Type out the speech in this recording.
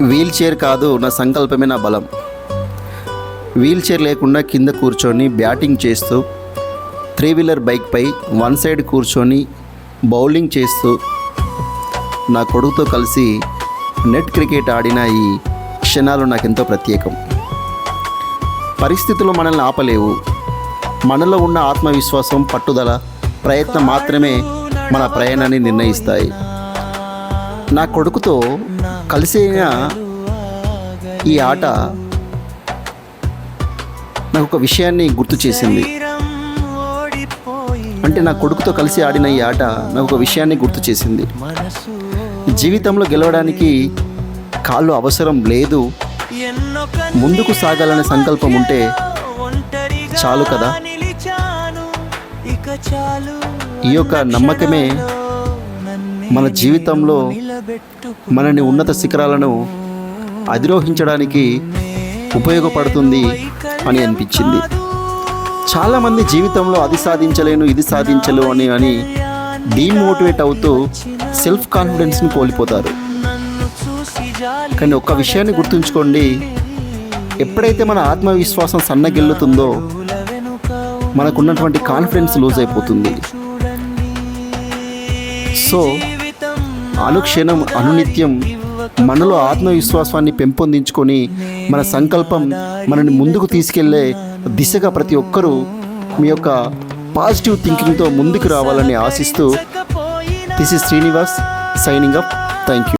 Wheel chair కాదు, నా సంకల్పమే నా బలం. వీల్ చైర్ లేకుండా కింద కూర్చొని బ్యాటింగ్ చేస్తూ, త్రీ వీలర్ బైక్పై వన్ సైడ్ కూర్చొని బౌలింగ్ చేస్తూ నా కొడుకుతో కలిసి నెట్ క్రికెట్ ఆడిన ఈ క్షణాలు నాకెంతో ప్రత్యేకం. పరిస్థితులు మనల్ని ఆపలేవు. మనలో ఉన్న ఆత్మవిశ్వాసం, పట్టుదల, ప్రయత్నం మాత్రమే మన ప్రయాణాన్ని నిర్ణయిస్తాయి. నా కొడుకుతో కలిసిన ఈ ఆట నాకు ఒక విషయాన్ని గుర్తు చేసింది. అంటే నా కొడుకుతో కలిసి ఆడిన ఈ ఆట నాకు ఒక విషయాన్ని గుర్తు చేసింది. జీవితంలో గెలవడానికి కాళ్ళు అవసరం లేదు, ముందుకు సాగాలనే సంకల్పం ఉంటే చాలు కదా. ఈ యొక్క నమ్మకమే మన జీవితంలో మనని ఉన్నత శిఖరాలను అధిరోహించడానికి ఉపయోగపడుతుంది అని అనిపించింది. చాలామంది జీవితంలో అది సాధించలేను, ఇది సాధించలేను అని డీమోటివేట్ అవుతూ సెల్ఫ్ కాన్ఫిడెన్స్ని కోల్పోతారు. కానీ ఒక్క విషయాన్ని గుర్తుంచుకోండి, ఎప్పుడైతే మన ఆత్మవిశ్వాసం సన్నగిల్లుతుందో మనకున్నటువంటి కాన్ఫిడెన్స్ లూజ్ అయిపోతుంది. సో అనుక్షణం, అనునిత్యం మనలో ఆత్మవిశ్వాసాన్ని పెంపొందించుకొని మన సంకల్పం మనని ముందుకు తీసుకెళ్లే దిశగా ప్రతి ఒక్కరూ మీ యొక్క పాజిటివ్ థింకింగ్తో ముందుకు రావాలని ఆశిస్తూ, this is Srinivas signing up. Thank you.